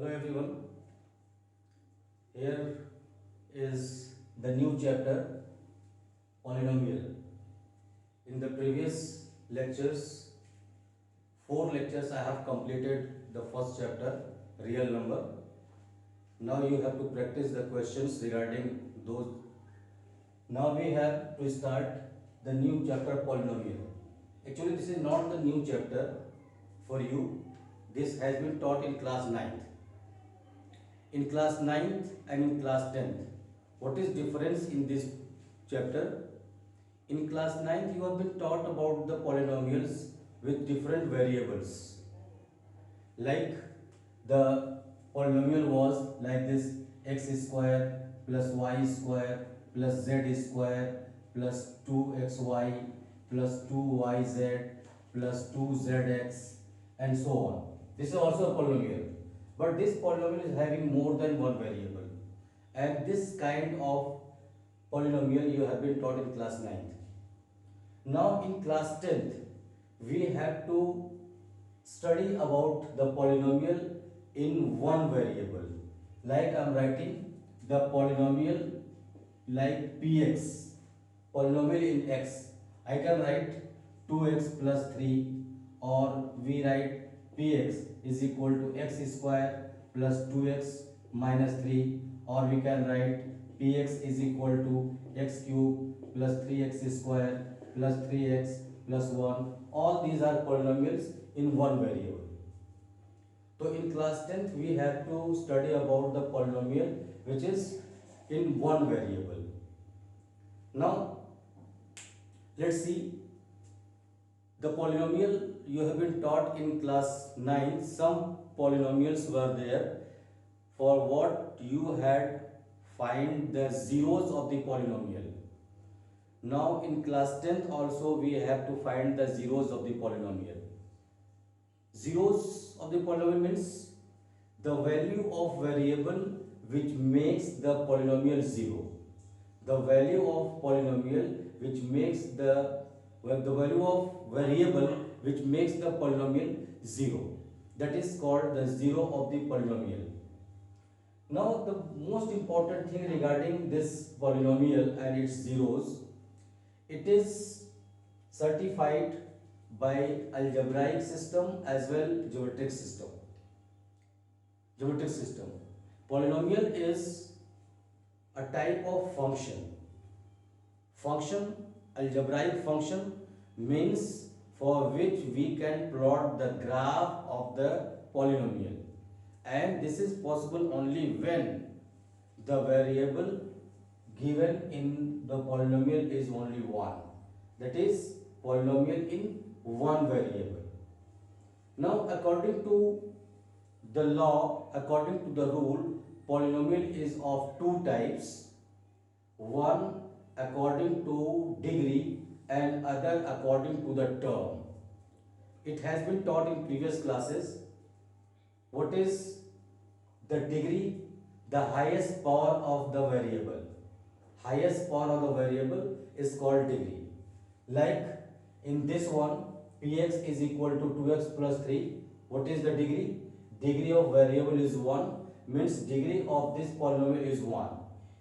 Hello everyone, here is the new chapter Polynomial. In the previous lectures, 4 lectures I have completed the first chapter, real number. Now you have to practice the questions regarding those. Now we have to start the new chapter Polynomial. Actually this is not the new chapter for you. This has been taught in class 9th. In class 9th and in class 10th. What is difference in this chapter? In class 9th you have been taught about the polynomials with different variables. Like the polynomial was like this: x square plus y square plus z square plus 2xy plus 2yz plus 2zx and so on. This is also a polynomial. But this polynomial is having more than one variable. And this kind of polynomial you have been taught in class 9th. Now in class 10th, we have to study about the polynomial in one variable. Like I am writing the polynomial like px, polynomial in x. I can write 2x plus 3, or we write px is equal to x square plus 2x minus 3, or we can write px is equal to x cube plus 3x square plus 3x plus 1. All these are polynomials in one variable. So in class 10th we have to study about the polynomial which is in one variable. Now let's see the polynomial you have been taught in class 9. Some polynomials were there for what you had find the zeros of the polynomial. Now in class 10th also we have to find the zeros of the polynomial. Zeros of the polynomial means the value of variable which makes the polynomial zero. The value of polynomial which makes the value of variable which makes the polynomial zero. That is called the zero of the polynomial. Now the most important thing regarding this polynomial and its zeros, it is certified by algebraic system as well geometric system. Polynomial is a type of function. Algebraic function means for which we can plot the graph of the polynomial, and this is possible only when the variable given in the polynomial is only one. That is polynomial in one variable. Now according to the law, according to the rule, polynomial is of two types. One according to degree and other according to the term. It has been taught in previous classes. What is the degree? The highest power of the variable. Highest power of the variable is called degree. Like in this one, px is equal to 2x plus 3. What is the degree? Degree of variable is 1, means degree of this polynomial is 1.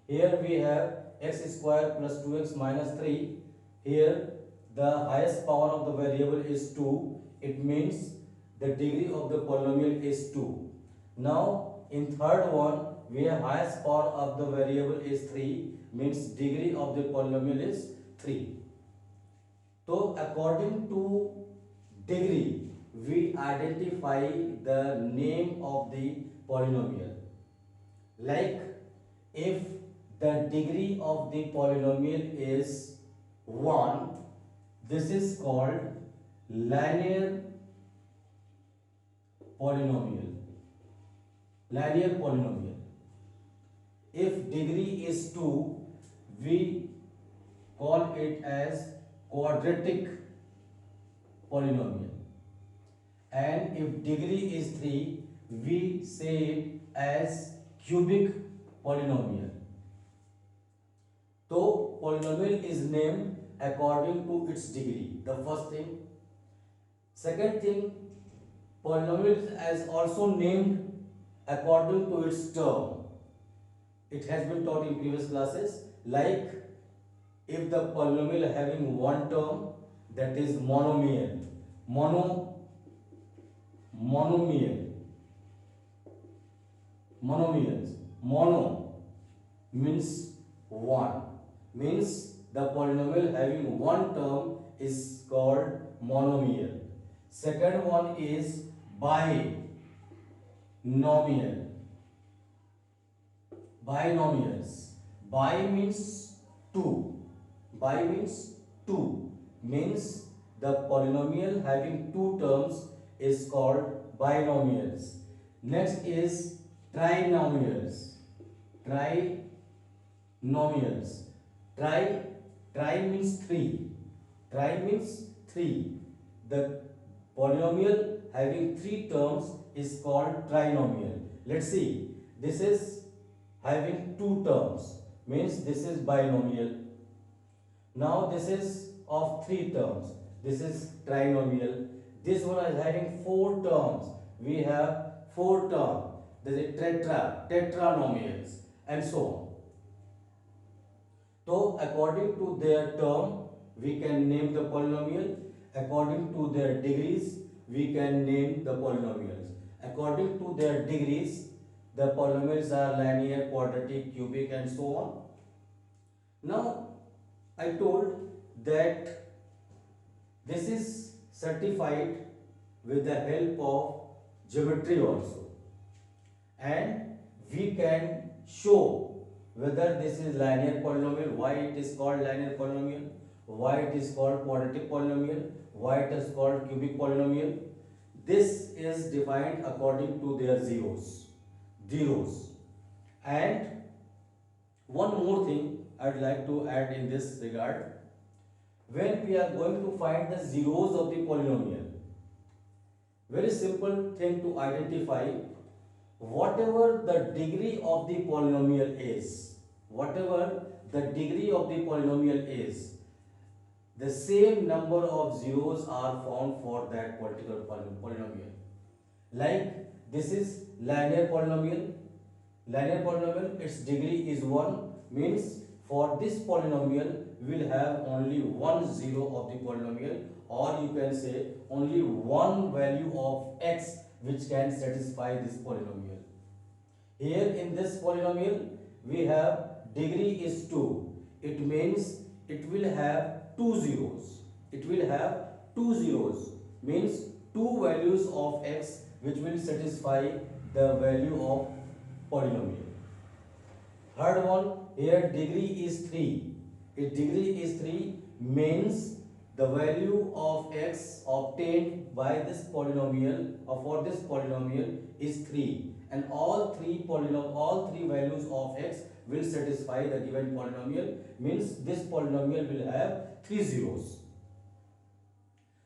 Here we have x square plus 2x minus 3. Here the highest power of the variable is 2. It means the degree of the polynomial is 2. Now in third one we have highest power of the variable is 3, means degree of the polynomial is 3. So according to degree we identify the name of the polynomial. Like if the degree of the polynomial is 1, this is called linear polynomial. If degree is 2, we call it as quadratic polynomial. And if degree is 3, we say it as cubic polynomial. So polynomial is named according to its degree. The first thing. Second thing, polynomial is also named according to its term. It has been taught in previous classes, like if the polynomial having one term, that is monomial. Monomial. Monomials. Mono means one. Means the polynomial having one term is called monomial. Second one is binomial. Binomials. Bi means two. Bi means two. Means the polynomial having two terms is called binomials. Next is trinomials. Trinomials. Tri means three. Tri means three. The polynomial having three terms is called trinomial. Let's see. This is having two terms, means this is binomial. Now this is of three terms, this is trinomial. This one is having four terms, we have four terms, this is tetranomials, and so on. So according to their term we can name the polynomial, according to their degrees we can name the polynomials. According to their degrees the polynomials are linear, quadratic, cubic, and so on. Now I told that this is certified with the help of geometry also, and we can show whether this is linear polynomial, why it is called linear polynomial, why it is called quadratic polynomial, why it is called cubic polynomial. This is defined according to their zeros. And one more thing I'd like to add in this regard. When we are going to find the zeros of the polynomial, very simple thing to identify, whatever the degree of the polynomial is, the same number of zeros are found for that particular polynomial. Like this is linear polynomial. Its degree is 1, means for this polynomial we will have only one zero of the polynomial, or you can say only one value of x which can satisfy this polynomial. Here in this polynomial we have degree is 2. It means it will have two zeros. Means two values of x which will satisfy the value of polynomial. Third one, here degree is 3. If degree is 3 means the value of x obtained by this polynomial or for this polynomial is 3, and all three values of x will satisfy the given polynomial, means this polynomial will have 3 zeros.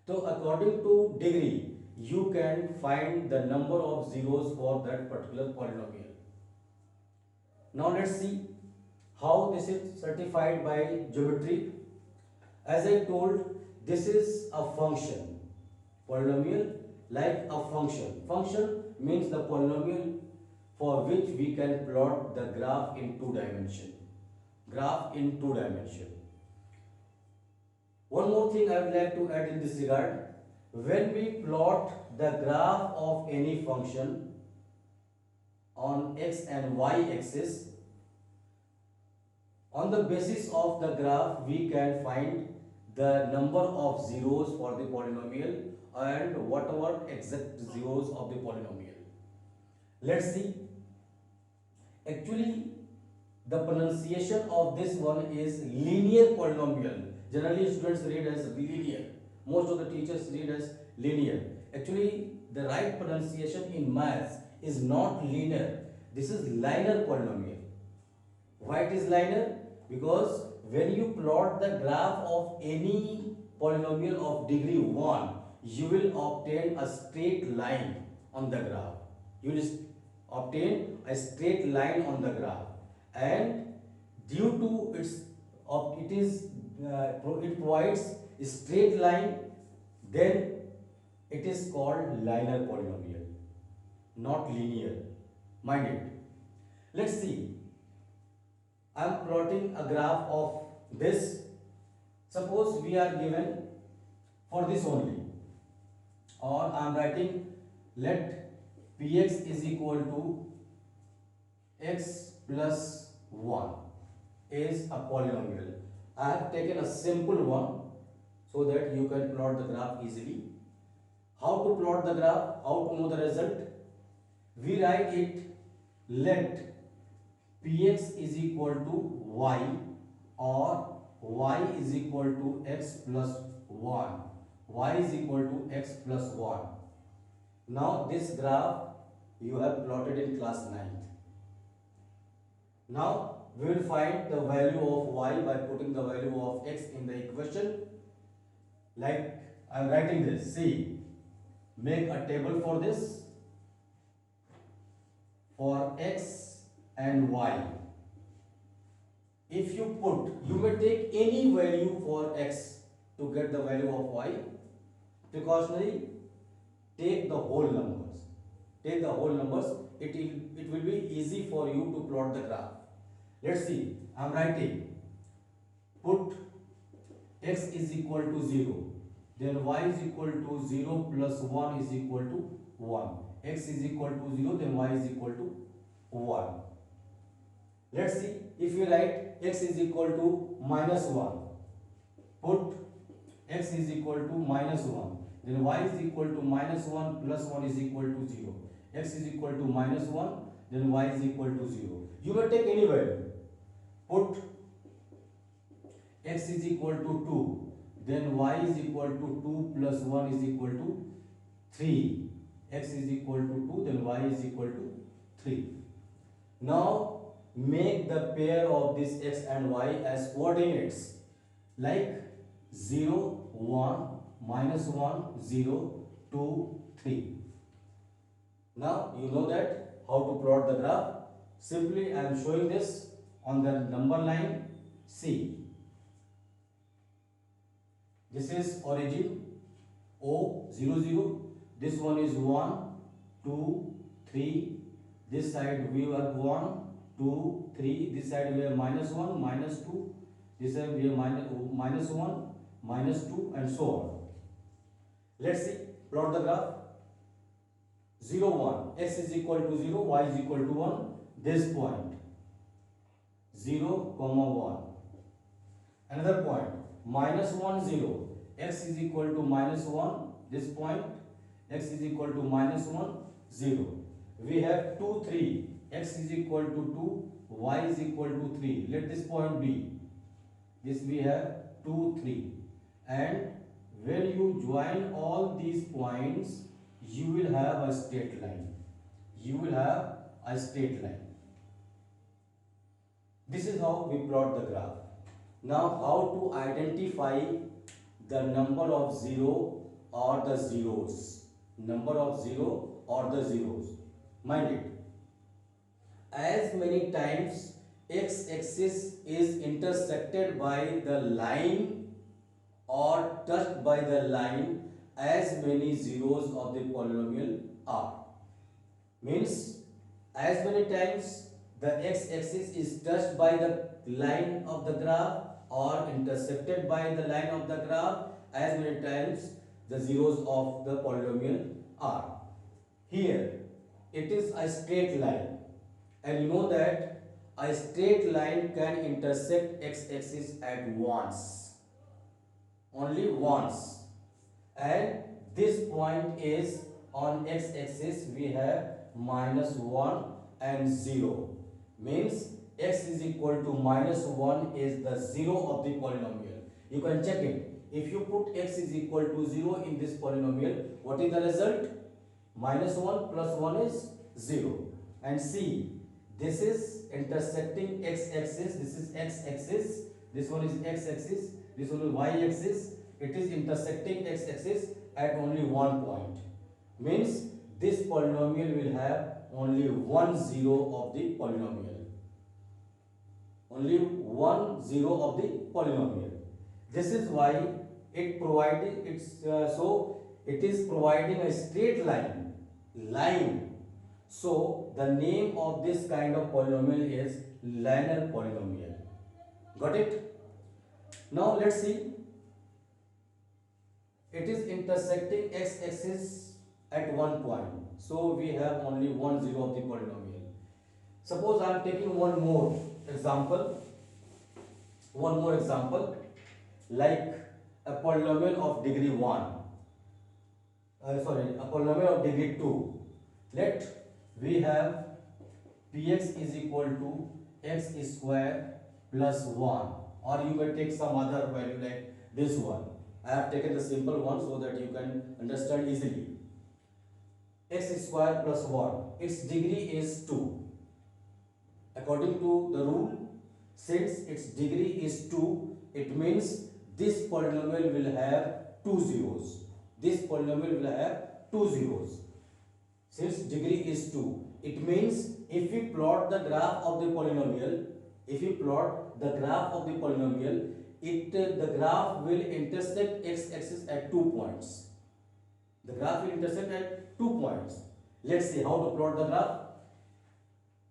So according to degree you can find the number of zeros for that particular polynomial. Now let's see how this is certified by geometry. As I told, this is a function. Polynomial like a function. Function means the polynomial for which we can plot the graph in two dimension. One more thing I would like to add in this regard. When we plot the graph of any function on x and y axis, on the basis of the graph we can find the number of zeros for the polynomial and whatever exact zeros of the polynomial. Let's see. Actually the pronunciation of this one is linear polynomial. Generally students read as linear. Most of the teachers read as linear. Actually the right pronunciation in maths is not linear. This is linear polynomial. Why it is linear? Because when you plot the graph of any polynomial of degree 1, you will obtain a straight line on the graph. And due to it provides a straight line, then it is called linear polynomial, not linear. Mind it. Let's see. I am plotting a graph of this. Suppose we are given for this only, or I am writing let px is equal to x plus 1 is a polynomial. I have taken a simple one so that you can plot the graph easily. How to plot the graph? How to know the result? We write it let px is equal to y or y is equal to x plus 1. Y is equal to x plus 1. Now this graph you have plotted in class 9th. Now we will find the value of y by putting the value of x in the equation. Like I am writing this. See, make a table for this for x and y. If you put, you may take any value for x to get the value of y. Precautionary, take the whole numbers. Take the whole numbers. It will be easy for you to plot the graph. Let's see. I am writing. Put x is equal to 0. Then y is equal to 0 plus 1 is equal to 1. X is equal to 0. Then y is equal to 1. Let's see. If you write x is equal to minus 1. Put x is equal to minus 1. Then y is equal to minus 1 plus 1 is equal to 0. X is equal to minus 1. Then y is equal to 0. You may take any value. Put x is equal to 2. Then y is equal to 2 plus 1 is equal to 3. X is equal to 2. Then y is equal to 3. Now make the pair of this x and y as coordinates like 0, 1, minus 1, 0, 2, 3. Now you know that how to plot the graph. Simply I am showing this on the number line. See, this is origin O 0 0. This one is 1, 2, 3. This side we have 1, 2, 3. This side we have minus 1, minus 2. This side we have minus 1, minus 2, and so on. Let's see. Plot the graph. 0, 1. X is equal to 0, y is equal to 1. This point. 0, 1. Another point. Minus 1, 0. X is equal to minus 1. This point. X is equal to minus 1, 0. We have 2, 3. X is equal to 2. Y is equal to 3. Let this point be. This we have 2, 3. And when you join all these points, you will have a straight line. You will have a straight line. This is how we plot the graph. Now, how to identify the number of 0 or the zeros? Number of 0 or the zeros. Mind it. As many times x-axis is intersected by the line or touched by the line, as many zeros of the polynomial are. Means as many times the x-axis is touched by the line of the graph or intersected by the line of the graph, as many times the zeros of the polynomial are. Here it is a straight line, and you know that a straight line can intersect x-axis at once, only once, and this point is on x-axis we have minus 1 and 0. Means x is equal to minus 1 is the 0 of the polynomial. You can check it. If you put x is equal to 0 in this polynomial, what is the result? Minus 1 plus 1 is 0. And see, this is intersecting x-axis, this is x-axis, this one is x-axis, this one is y-axis. It is intersecting x-axis at only one point. Means this polynomial will have only one 0 of the polynomial. Only one 0 of the polynomial. This is why it provided it is providing a straight line. So the name of this kind of polynomial is linear polynomial. Got it? Now let's see. It is intersecting x-axis at one point. So we have only one zero of the polynomial. Suppose I am taking one more example, like a polynomial of degree 1, a polynomial of degree 2. Let we have px is equal to x square plus 1, or you may take some other value like this one. I have taken the simple one so that you can understand easily. X square plus 1, its degree is 2. According to the rule, since its degree is 2, it means this polynomial will have two zeros. This polynomial will have two zeros. Since degree is 2, it means if we plot the graph of the polynomial, the graph will intersect x-axis at 2 points. The graph will intersect at 2 points. Let's see how to plot the graph.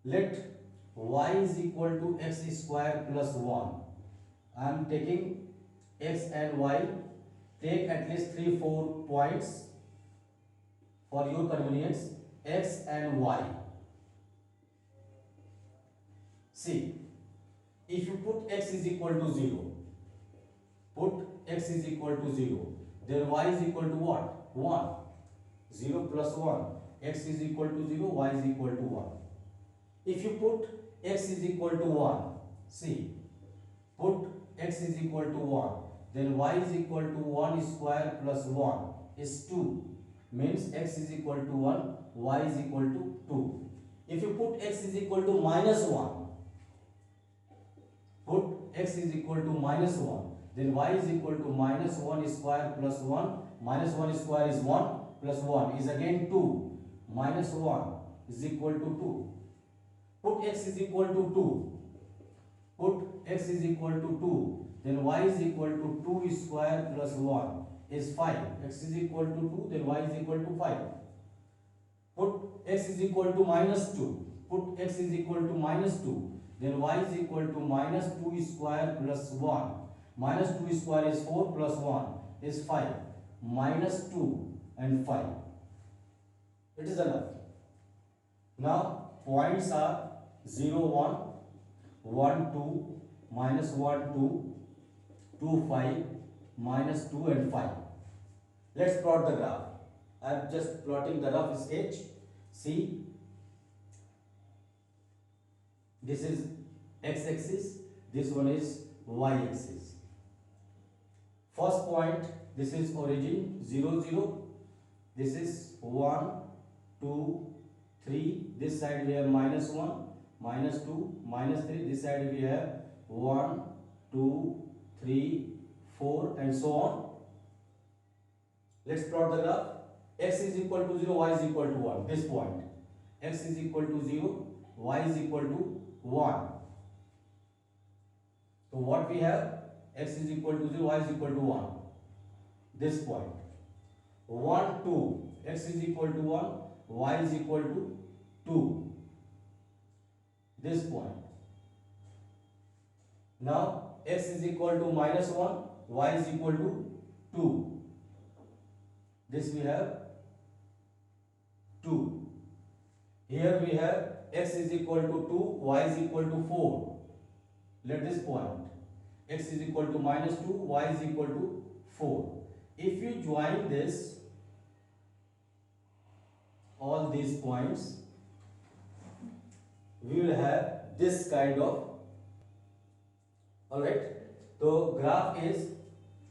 Let y is equal to x square plus 1. I am taking x and y. Take at least 3-4 points for your convenience, x and y. See, if you put x is equal to 0, then y is equal to what? 1. 0 plus 1. X is equal to 0, y is equal to 1. If you put x is equal to 1, see, put x is equal to 1, then y is equal to 1 square plus 1 is 2. Means x is equal to 1, y is equal to 2. If you put x is equal to minus 1, then y is equal to minus 1 square plus 1. Minus 1 square is 1 plus 1 is again 2. Minus 1 is equal to 2. Put x is equal to 2. Then y is equal to 2 square plus 1 is 5. X is equal to 2, then y is equal to 5. Put x is equal to minus 2. Then y is equal to minus 2 square plus 1. Minus 2 square is 4 plus 1 is 5. Minus 2 and 5. It is enough. Now points are 0, 1, 1, 2, minus 1, 2, 2, 5, minus 2 and 5. Let's plot the graph. I am just plotting the rough sketch. See, this is x-axis, this one is y-axis. First point, this is origin 0, 0. This is 1, 2, 3. This side we have minus 1, minus 2, minus 3. This side we have 1, 2, 3, 4 and so on. Let's plot the graph. X is equal to 0, y is equal to 1. This point. X is equal to 0, y is equal to 1. So what we have? X is equal to 0, y is equal to 1. This point. 1, 2. X is equal to 1, y is equal to 2. This point. Now x is equal to minus 1, y is equal to 2. This we have 2. Here we have x is equal to 2, y is equal to 4. Let this point. X is equal to minus 2, y is equal to 4. If you join this, all these points, we will have this kind of, alright. So graph is,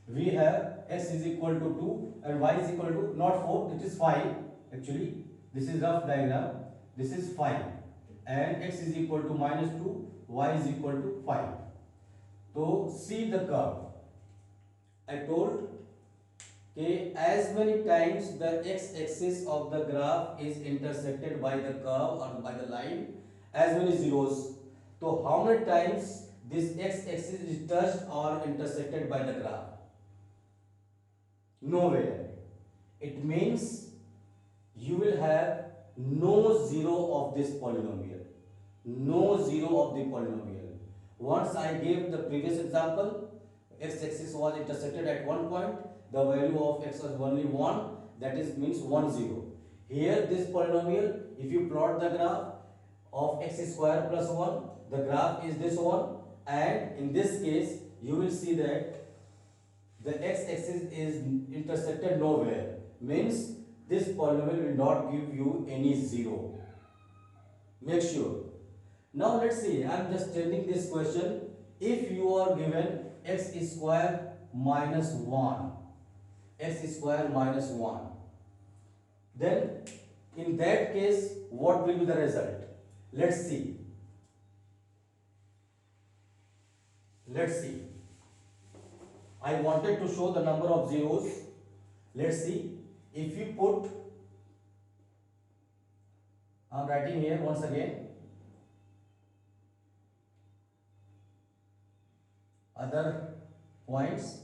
we have x is equal to 2 and y is equal to not 4, it is 5 actually. This is rough diagram. This is 5 and x is equal to minus 2, y is equal to 5. So see the curve. I told as many times the x-axis of the graph is intersected by the curve or by the line, as many zeros. So how many times this x-axis is touched or intersected by the graph? Nowhere. It means you will have no zero of this polynomial. No zero of the polynomial. Once I gave the previous example, x-axis was intersected at one point, the value of x was only 1, that is means 1 0. Here this polynomial, if you plot the graph of x square plus 1, the graph is this one, and in this case you will see that the x-axis is intersected nowhere, means this polynomial will not give you any zero. Make sure. Now let's see, I am just telling this question. If you are given x square minus 1, x square minus 1, then in that case what will be the result? Let's see. Let's see. I wanted to show the number of zeros. Let's see. If you put, I am writing here once again, other points,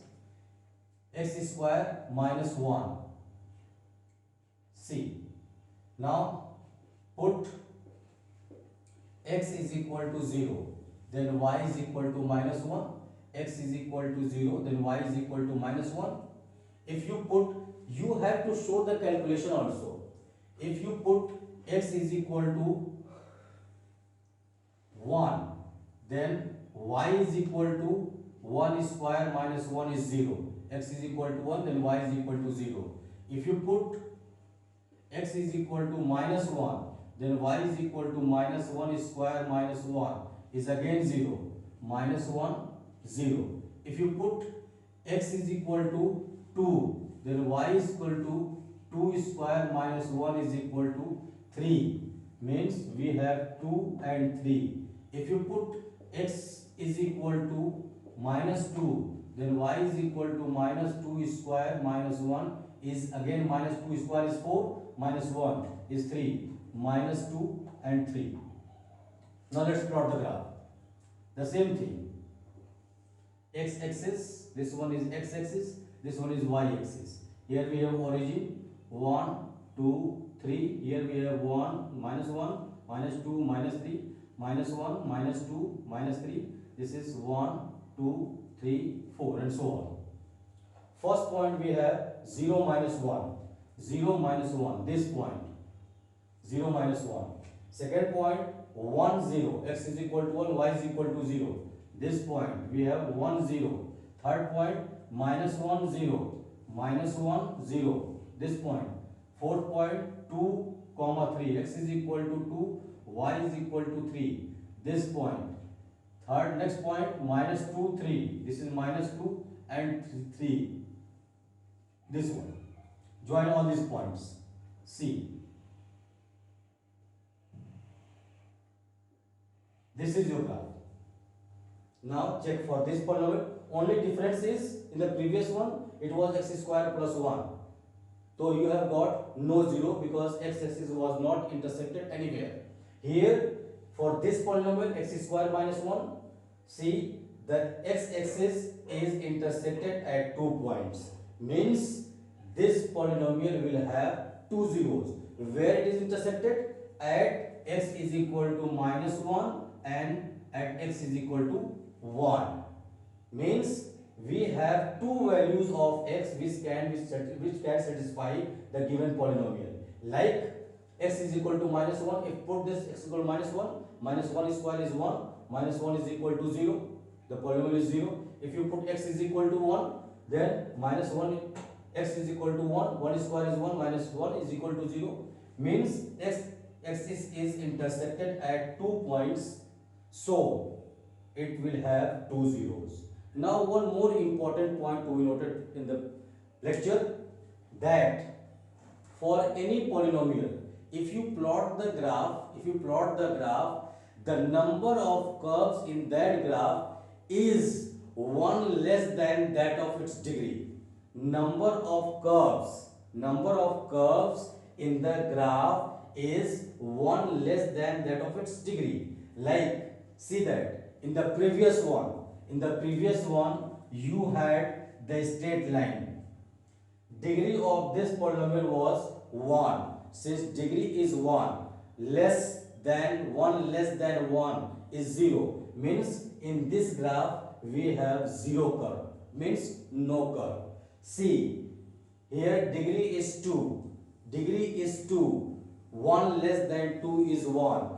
x square minus 1. See. Now put x is equal to 0, then y is equal to minus 1, x is equal to 0, then y is equal to minus 1. If you put, you have to show the calculation also. If you put x is equal to 1, then y is equal to 1 square minus 1 is 0. X is equal to 1, then y is equal to 0. If you put x is equal to minus 1, then y is equal to minus 1 square minus 1 is again 0. Minus 1, 0. If you put x is equal to 2, then y is equal to 2 square minus 1 is equal to 3. Means we have 2 and 3. If you put x is equal to minus 2, then y is equal to minus 2 square minus 1 is again minus 2 square is 4, minus 1 is 3, minus 2 and 3. Now let's plot the graph. The same thing. X-axis, this one is x-axis, this one is y-axis. Here we have origin 1, 2, 3. Here we have 1, minus 2, minus 3, minus 1, minus 2, minus 3. This is 1, 2, 3, 4 and so on. First point we have 0 minus 1. 0 minus 1, this point. 0 minus 1. Second point 1 0. X is equal to 1, y is equal to 0. This point we have 1 0. Third point minus 1 0. Minus 1 0. This point. Fourth point 2 comma 3. X is equal to 2, y is equal to 3. This point. Third next point minus 2 3. This is minus 2 and 3. This one. Join all these points. See. This is your graph. Now check for this polynomial. Only difference is in the previous one it was x square plus 1. So you have got no 0 because x-axis was not intersected anywhere. Here for this polynomial x square minus 1, see the x-axis is intersected at 2 points. Means this polynomial will have 2 zeros. Where it is intersected? At x is equal to minus 1 and at x is equal to 1. Means we have two values of x which can satisfy the given polynomial. Like x is equal to minus 1. If put this x equal to minus 1 square is 1, minus 1 is equal to 0. The polynomial is 0. If you put x is equal to 1, then minus 1, x is equal to 1, 1 square is 1, minus 1 is equal to 0. Means x-axis is intersected at 2 points. So it will have 2 zeros. Now one more important point to be noted in the lecture, that for any polynomial, if you plot the graph, the number of curves in that graph is 1 less than that of its degree. Number of curves in the graph is 1 less than that of its degree. Like, see that in the previous one you had the straight line. Degree of this polynomial was 1. Since degree is 1, less than 1 is 0. Means in this graph we have 0 curve. Means no curve. See, here degree is 2. Degree is 2. 1 less than 2 is 1.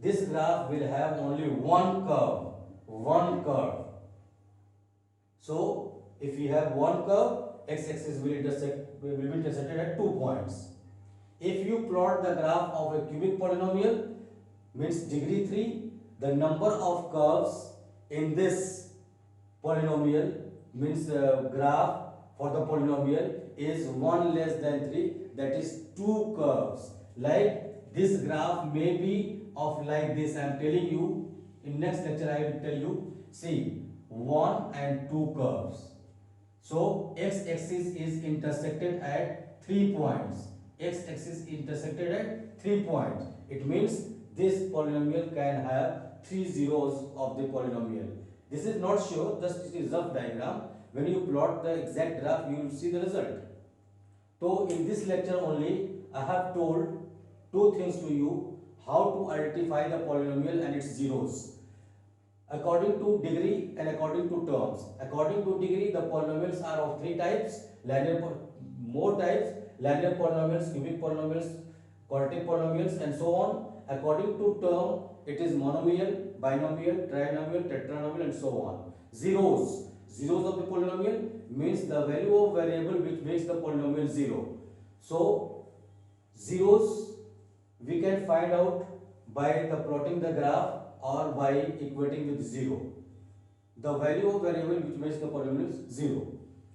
This graph will have only one curve. One curve. So, if we have one curve, x-axis will be intersected at 2 points. If you plot the graph of a cubic polynomial, means degree 3, the number of curves in this polynomial, means graph for the polynomial is 1 less than 3, that is 2 curves. Like this graph may be of like this. I am telling you, in next lecture I will tell you. See, 1 and 2 curves. So x-axis is intersected at 3 points. X-axis intersected at 3 points. It means this polynomial can have 3 zeros of the polynomial. This is not sure, just it is rough diagram. When you plot the exact graph, you will see the result. So in this lecture only, I have told two things to you: how to identify the polynomial and its zeros, according to degree and according to terms. According to degree, the polynomials are of 3 types: more types, linear polynomials, cubic polynomials, quadratic polynomials, and so on. According to term, it is monomial, binomial, trinomial, tetranomial, and so on. Zeros of the polynomial means the value of variable which makes the polynomial 0. So zeros we can find out by the plotting the graph or by equating with 0. The value of variable which makes the polynomial is 0.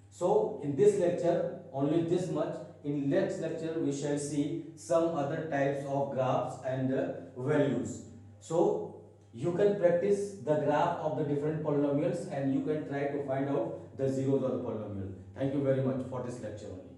So in this lecture only this much. In next lecture we shall see some other types of graphs and values. So you can practice the graph of the different polynomials and you can try to find out the zeros of the polynomial. Thank you very much for this lecture only.